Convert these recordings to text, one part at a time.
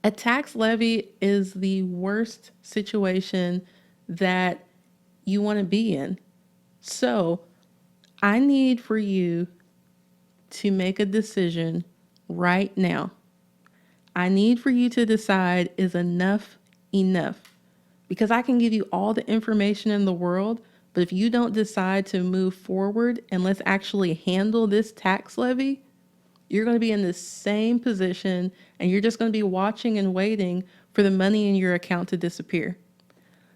A tax levy is the worst situation that you want to be in. So I need for you to make a decision right now. I need for you to decide, is enough enough? Because I can give you all the information in the world, but if you don't decide to move forward and let's actually handle this tax levy, you're going to be in the same position and you're just going to be watching and waiting for the money in your account to disappear.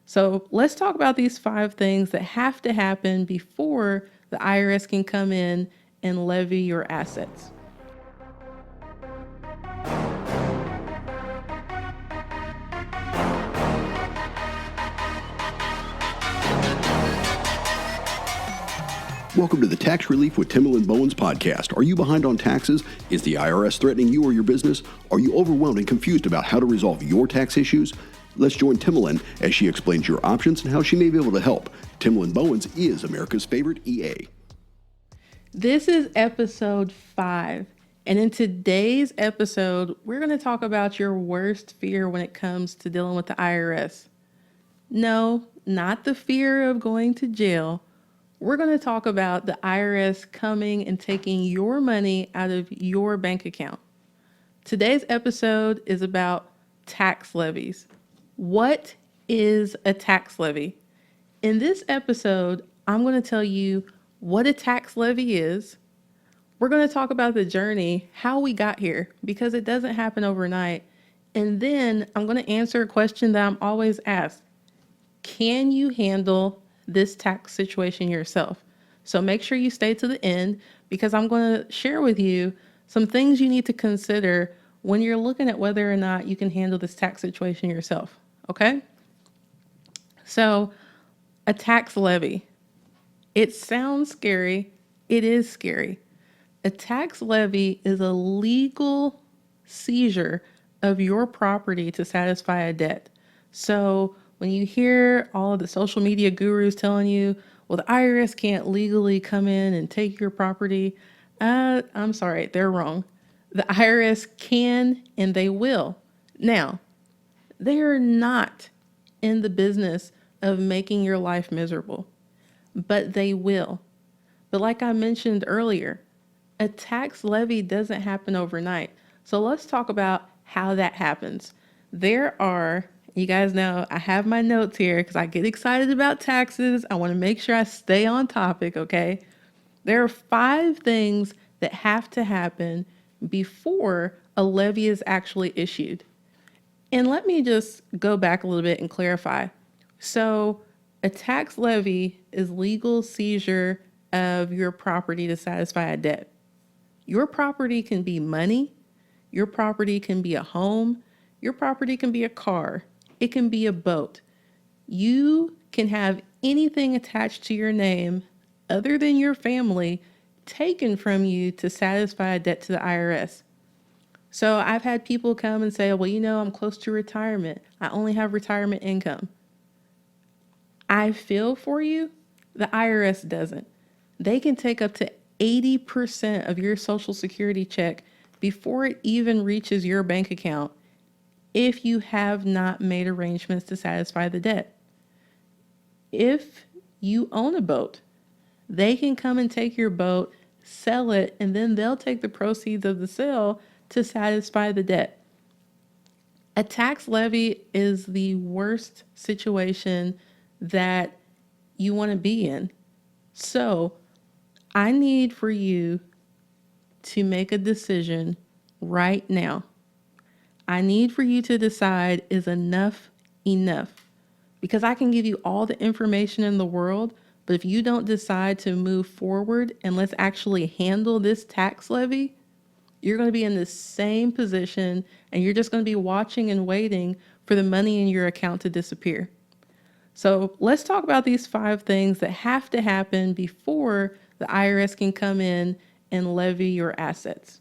So let's talk about these 5 things that have to happen before the IRS can come in and levy your assets. Welcome to the Tax Relief with Timalyn Bowens podcast. Are you behind on taxes? Is the IRS threatening you or your business? Are you overwhelmed and confused about how to resolve your tax issues? Let's join Timalyn as she explains your options and how she may be able to help. Timalyn Bowens is America's favorite EA. This is episode 5. And in today's episode, we're going to talk about your worst fear when it comes to dealing with the IRS. No, not the fear of going to jail. We're going to talk about the IRS coming and taking your money out of your bank account. Today's episode is about tax levies. What is a tax levy? In this episode, I'm going to tell you what a tax levy is. We're going to talk about the journey, how we got here, because it doesn't happen overnight. And then I'm going to answer a question that I'm always asked. Can you handle this tax situation yourself? So make sure you stay to the end because I'm going to share with you some things you need to consider when you're looking at whether or not you can handle this tax situation yourself. Okay? So, a tax levy. It sounds scary. It is scary. A tax levy is a legal seizure of your property to satisfy a debt. So when you hear all of the social media gurus telling you, well, the IRS can't legally come in and take your property, I'm sorry, they're wrong. The IRS can and they will. Now, they're not in the business of making your life miserable, but they will. But like I mentioned earlier, a tax levy doesn't happen overnight. So let's talk about how that happens. You guys know I have my notes here because I get excited about taxes. I want to make sure I stay on topic, okay? There are 5 things that have to happen before a levy is actually issued. And let me just go back a little bit and clarify. So, a tax levy is legal seizure of your property to satisfy a debt. Your property can be money, your property can be a home, your property can be a car, it can be a boat. You can have anything attached to your name other than your family taken from you to satisfy a debt to the IRS. So I've had people come and say, well, I'm close to retirement. I only have retirement income. I feel for you. The IRS doesn't. They can take up to 80% of your Social Security check before it even reaches your bank account if you have not made arrangements to satisfy the debt. If you own a boat, they can come and take your boat, sell it, and then they'll take the proceeds of the sale to satisfy the debt. A tax levy is the worst situation that you want to be in. So I need for you to make a decision right now. I need for you to decide, is enough enough? Because I can give you all the information in the world, but if you don't decide to move forward and let's actually handle this tax levy, you're going to be in the same position and you're just going to be watching and waiting for the money in your account to disappear. So let's talk about these 5 things that have to happen before the IRS can come in and levy your assets.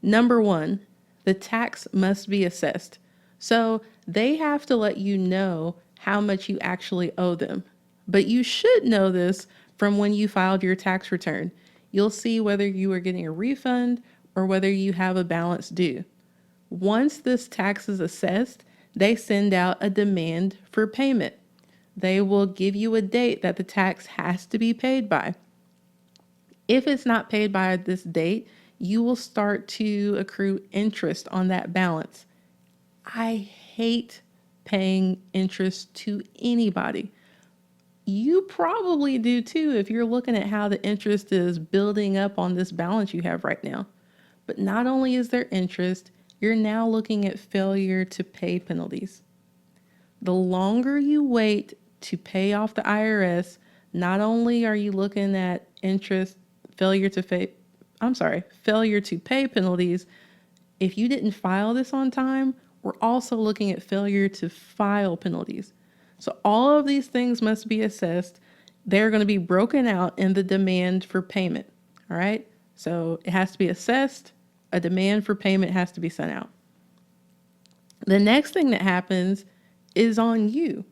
Number 1, the tax must be assessed. So they have to let you know how much you actually owe them. But you should know this from when you filed your tax return. You'll see whether you are getting a refund or whether you have a balance due. Once this tax is assessed, they send out a demand for payment. They will give you a date that the tax has to be paid by. If it's not paid by this date, you will start to accrue interest on that balance. I hate paying interest to anybody. You probably do too if you're looking at how the interest is building up on this balance you have right now. But not only is there interest, you're now looking at failure to pay penalties. The longer you wait to pay off the IRS, not only are you looking at interest, failure to pay penalties. If you didn't file this on time, we're also looking at failure to file penalties. So all of these things must be assessed. They're going to be broken out in the demand for payment. All right. So it has to be assessed. A demand for payment has to be sent out. The next thing that happens is on you.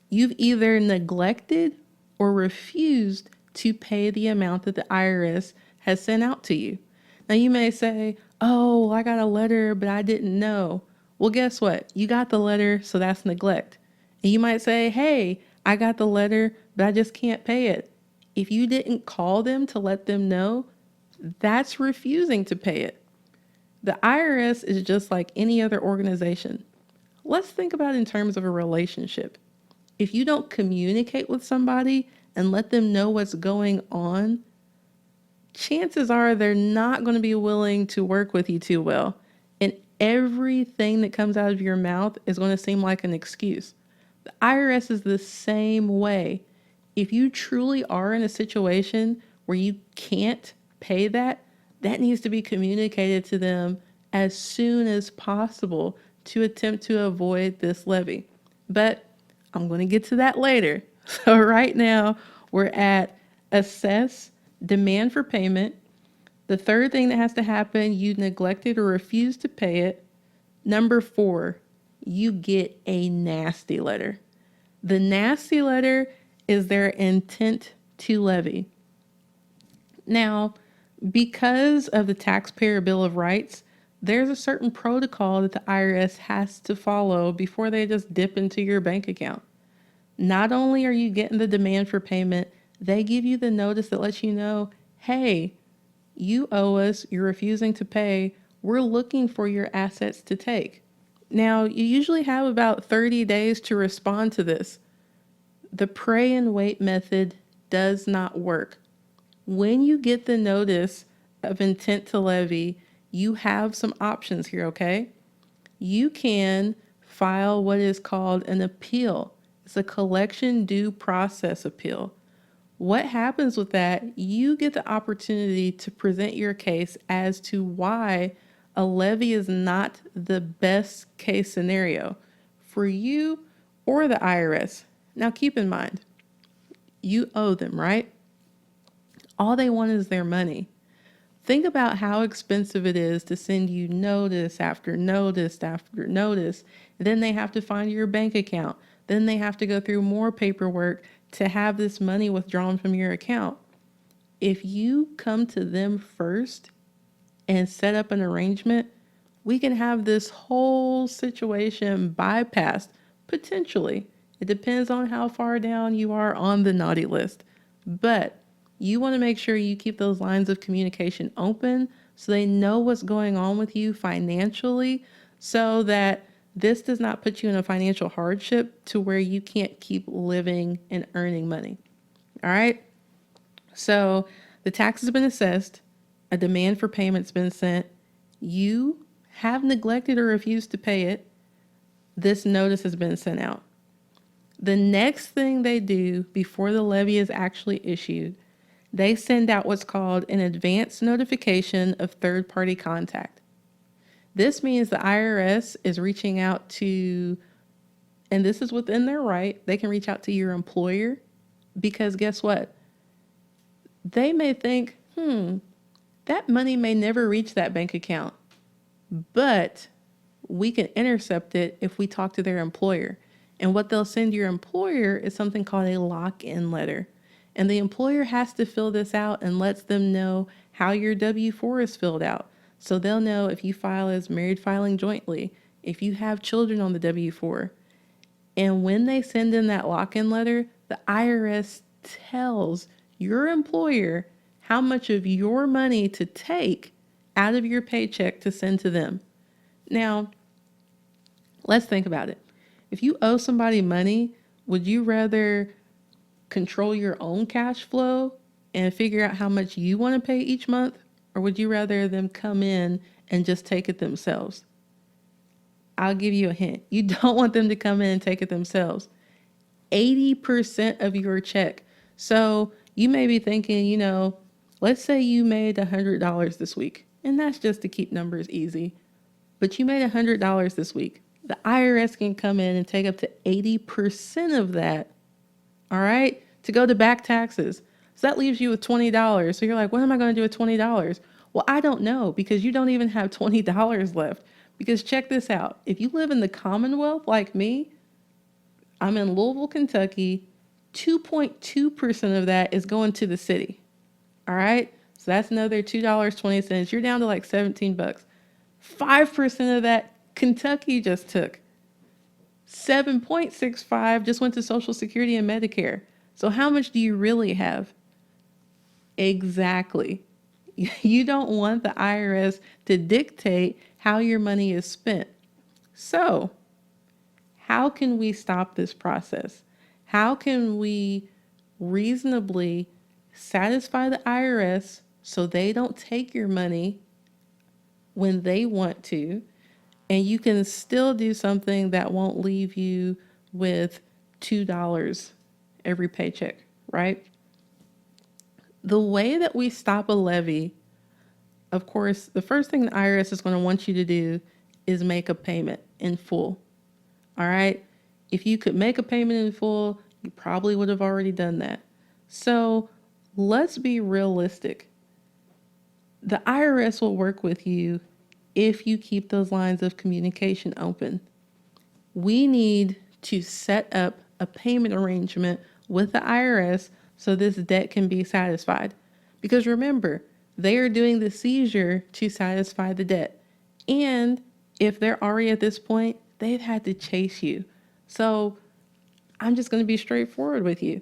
You've either neglected or refused to pay the amount that the IRS has sent out to you. Now you may say, oh, I got a letter, but I didn't know. Well, guess what? You got the letter, so that's neglect. And you might say, hey, I got the letter, but I just can't pay it. If you didn't call them to let them know, that's refusing to pay it. The IRS is just like any other organization. Let's think about it in terms of a relationship. If you don't communicate with somebody and let them know what's going on, chances are they're not going to be willing to work with you too well. And everything that comes out of your mouth is going to seem like an excuse. The IRS is the same way. If you truly are in a situation where you can't pay that needs to be communicated to them as soon as possible to attempt to avoid this levy. But I'm going to get to that later. So right now we're at assess, demand for payment. The third thing that has to happen, you neglected or refused to pay it. Number 4, you get a nasty letter. The nasty letter is their intent to levy. Now, because of the Taxpayer Bill of Rights, there's a certain protocol that the IRS has to follow before they just dip into your bank account. Not only are you getting the demand for payment, they give you the notice that lets you know, hey, you owe us, you're refusing to pay, we're looking for your assets to take. Now, you usually have about 30 days to respond to this. The pray and wait method does not work. When you get the notice of intent to levy, you have some options here, okay? You can file what is called an appeal. It's a collection due process appeal. What happens with that, you get the opportunity to present your case as to why a levy is not the best case scenario for you or the IRS. Now keep in mind, you owe them, right? All they want is their money. Think about how expensive it is to send you notice after notice after notice. Then they have to find your bank account. Then they have to go through more paperwork to have this money withdrawn from your account. If you come to them first and set up an arrangement, we can have this whole situation bypassed, potentially. It depends on how far down you are on the naughty list. But you want to make sure you keep those lines of communication open so they know what's going on with you financially, so that this does not put you in a financial hardship to where you can't keep living and earning money. All right? So the tax has been assessed. A demand for payment's been sent. You have neglected or refused to pay it. This notice has been sent out. The next thing they do before the levy is actually issued, they send out what's called an advance notification of third-party contact. This means the IRS is reaching out to, and this is within their right, they can reach out to your employer, because guess what? They may think, that money may never reach that bank account, but we can intercept it if we talk to their employer. And what they'll send your employer is something called a lock-in letter. And the employer has to fill this out and lets them know how your W-4 is filled out. So they'll know if you file as married filing jointly, if you have children on the W-4. And when they send in that lock-in letter, the IRS tells your employer how much of your money to take out of your paycheck to send to them. Now, let's think about it. If you owe somebody money, would you rather control your own cash flow and figure out how much you want to pay each month? Or would you rather them come in and just take it themselves? I'll give you a hint. You don't want them to come in and take it themselves. 80% of your check. So you may be thinking, let's say you made $100 this week, and that's just to keep numbers easy. But you made $100 this week. The IRS can come in and take up to 80% of that, all right, to go to back taxes. So that leaves you with $20. So you're like, what am I going to do with $20? Well, I don't know, because you don't even have $20 left. Because check this out. If you live in the Commonwealth like me, I'm in Louisville, Kentucky. 2.2% of that is going to the city. All right? So that's another $2.20. You're down to like $17. 5% of that Kentucky just took. 7.65 just went to Social Security and Medicare. So how much do you really have? Exactly. You don't want the IRS to dictate how your money is spent. So, how can we stop this process? How can we reasonably satisfy the IRS so they don't take your money when they want to, and you can still do something that won't leave you with $2 every paycheck, right? The way that we stop a levy, of course, the first thing the IRS is going to want you to do is make a payment in full. All right? If you could make a payment in full, you probably would have already done that. So let's be realistic. The IRS will work with you if you keep those lines of communication open. We need to set up a payment arrangement with the IRS so this debt can be satisfied. Because remember, they are doing the seizure to satisfy the debt. And if they're already at this point, they've had to chase you. So I'm just going to be straightforward with you.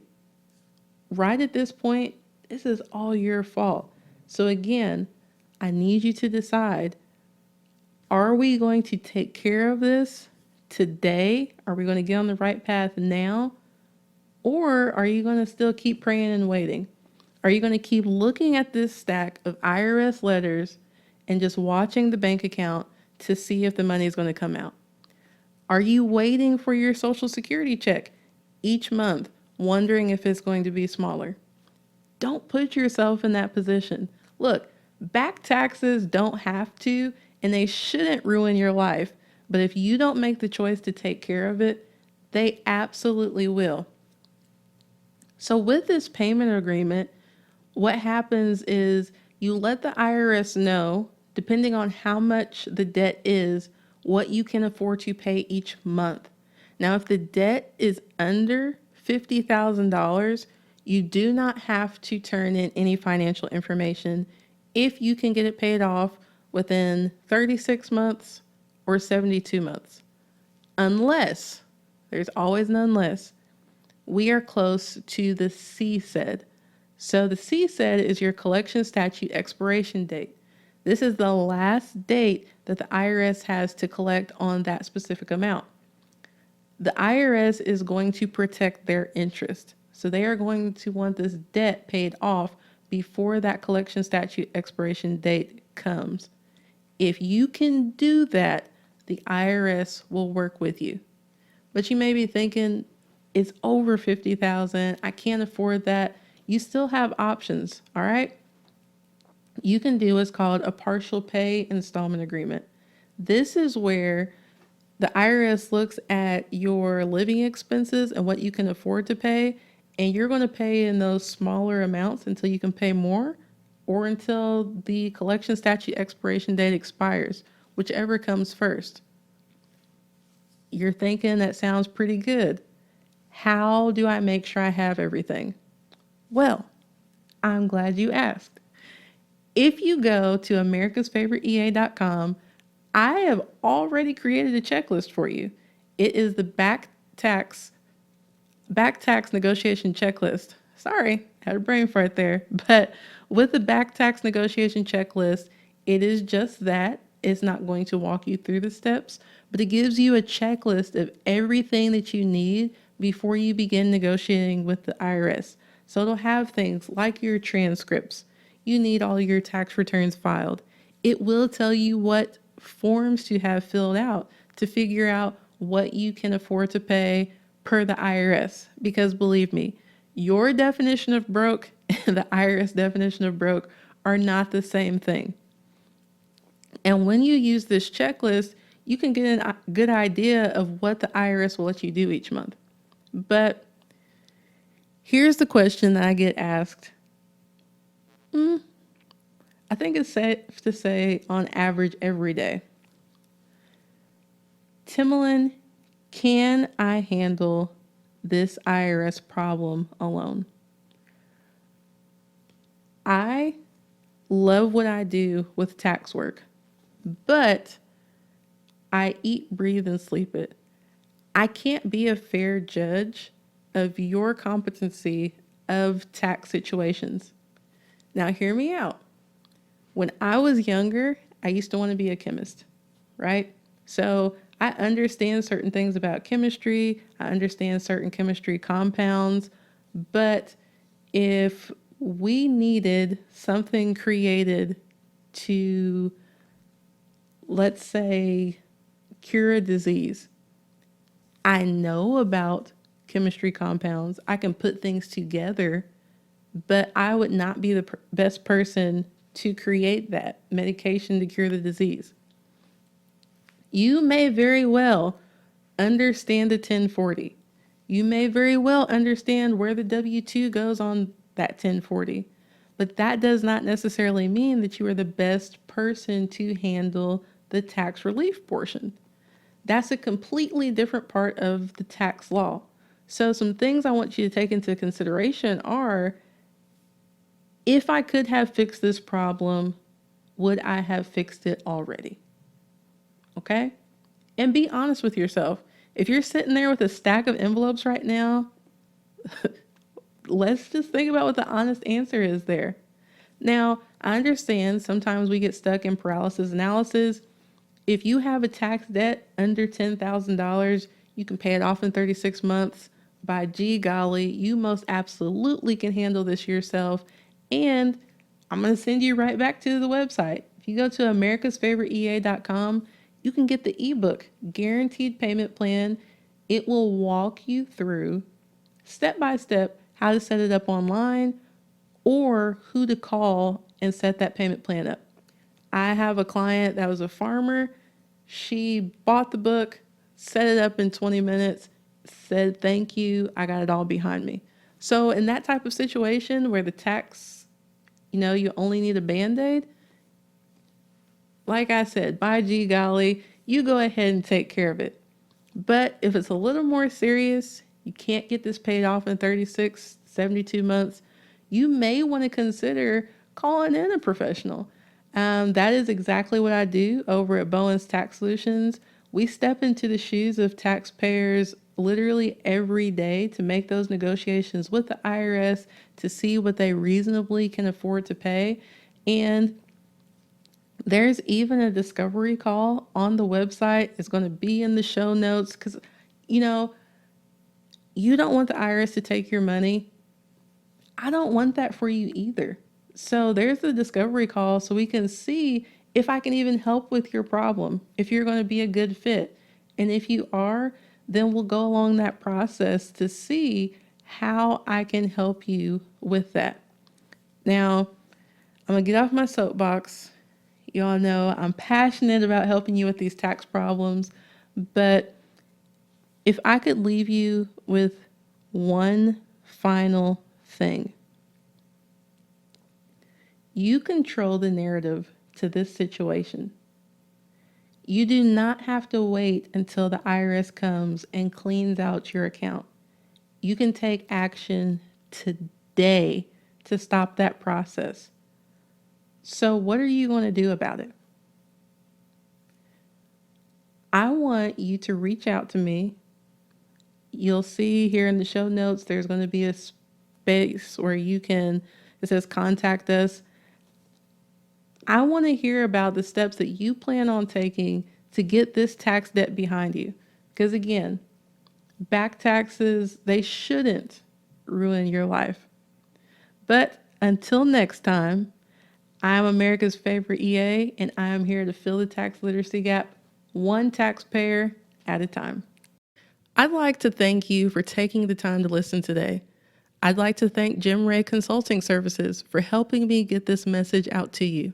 Right at this point, this is all your fault. So again, I need you to decide, are we going to take care of this today? Are we going to get on the right path now? Or are you going to still keep praying and waiting? Are you going to keep looking at this stack of IRS letters and just watching the bank account to see if the money is going to come out? Are you waiting for your Social Security check each month, wondering if it's going to be smaller? Don't put yourself in that position. Look, back taxes don't have to, and they shouldn't ruin your life. But if you don't make the choice to take care of it, they absolutely will. So with this payment agreement, what happens is you let the IRS know, depending on how much the debt is, what you can afford to pay each month. Now, if the debt is under $50,000, you do not have to turn in any financial information if you can get it paid off within 36 months or 72 months. Unless, there's always an unless, we are close to the CSED. So the CSED is your collection statute expiration date. This is the last date that the IRS has to collect on that specific amount. The IRS is going to protect their interest. So they are going to want this debt paid off before that collection statute expiration date comes. If you can do that, the IRS will work with you. But you may be thinking, it's over $50,000. I can't afford that. You still have options, all right? You can do what's called a partial pay installment agreement. This is where the IRS looks at your living expenses and what you can afford to pay, and you're going to pay in those smaller amounts until you can pay more or until the collection statute expiration date expires, whichever comes first. You're thinking that sounds pretty good. How do I make sure I have everything? Well, I'm glad you asked. If you go to americasfavoriteea.com, I have already created a checklist for you. It is the tax back tax negotiation checklist. Sorry, had a brain fart there. But with the back tax negotiation checklist, it is just that. It's not going to walk you through the steps, but it gives you a checklist of everything that you need before you begin negotiating with the IRS. So it'll have things like your transcripts. You need all your tax returns filed. It will tell you what forms to have filled out to figure out what you can afford to pay per the IRS. Because believe me, your definition of broke and the IRS definition of broke are not the same thing. And when you use this checklist, you can get a good idea of what the IRS will let you do each month. But here's the question that I get asked. I think it's safe to say on average every day. Timalyn, can I handle this IRS problem alone? I love what I do with tax work, but I eat, breathe, and sleep it. I can't be a fair judge of your competency of tax situations. Now, hear me out. When I was younger, I used to want to be a chemist, right? So I understand certain things about chemistry. I understand certain chemistry compounds. But if we needed something created to, let's say, cure a disease, I know about chemistry compounds. I can put things together, but I would not be the best person to create that medication to cure the disease. You may very well understand the 1040. You may very well understand where the W-2 goes on that 1040. But that does not necessarily mean that you are the best person to handle the tax relief portion. That's a completely different part of the tax law. So some things I want you to take into consideration are, if I could have fixed this problem, would I have fixed it already? Okay? And be honest with yourself. If you're sitting there with a stack of envelopes right now, let's just think about what the honest answer is there. Now, I understand sometimes we get stuck in paralysis analysis. If you have a tax debt under $10,000, you can pay it off in 36 months. By gee golly, you most absolutely can handle this yourself. And I'm going to send you right back to the website. If you go to americasfavoriteea.com, you can get the ebook, Guaranteed Payment Plan. It will walk you through step by step how to set it up online or who to call and set that payment plan up. I have a client that was a farmer. She bought the book, set it up in 20 minutes, said, thank you, I got it all behind me. So in that type of situation where the tax, you only need a Band-Aid, like I said, by gee golly, you go ahead and take care of it. But if it's a little more serious, you can't get this paid off in 36, 72 months, you may want to consider calling in a professional. That is exactly what I do over at Bowens Tax Solutions. We step into the shoes of taxpayers literally every day to make those negotiations with the IRS to see what they reasonably can afford to pay. And there's even a discovery call on the website. It's going to be in the show notes because, you don't want the IRS to take your money. I don't want that for you either. So there's the discovery call so we can see if I can even help with your problem, if you're going to be a good fit. And if you are, then we'll go along that process to see how I can help you with that. Now, I'm going to get off my soapbox. You all know I'm passionate about helping you with these tax problems, but if I could leave you with one final thing, you control the narrative to this situation. You do not have to wait until the IRS comes and cleans out your account. You can take action today to stop that process. So, what are you going to do about it? I want you to reach out to me. You'll see here in the show notes, there's going to be a space where it says contact us. I want to hear about the steps that you plan on taking to get this tax debt behind you. Because again, back taxes, they shouldn't ruin your life. But until next time, I'm America's favorite EA, and I am here to fill the tax literacy gap one taxpayer at a time. I'd like to thank you for taking the time to listen today. I'd like to thank Jim Ray Consulting Services for helping me get this message out to you.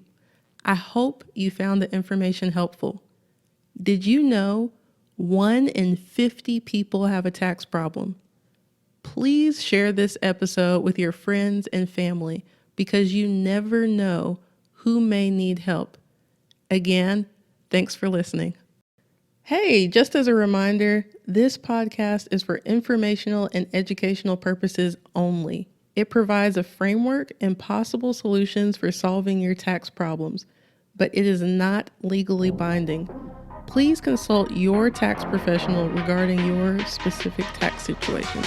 I hope you found the information helpful. Did you know 1 in 50 people have a tax problem? Please share this episode with your friends and family because you never know who may need help. Again, thanks for listening. Hey, just as a reminder, this podcast is for informational and educational purposes only. It provides a framework and possible solutions for solving your tax problems, but it is not legally binding. Please consult your tax professional regarding your specific tax situation.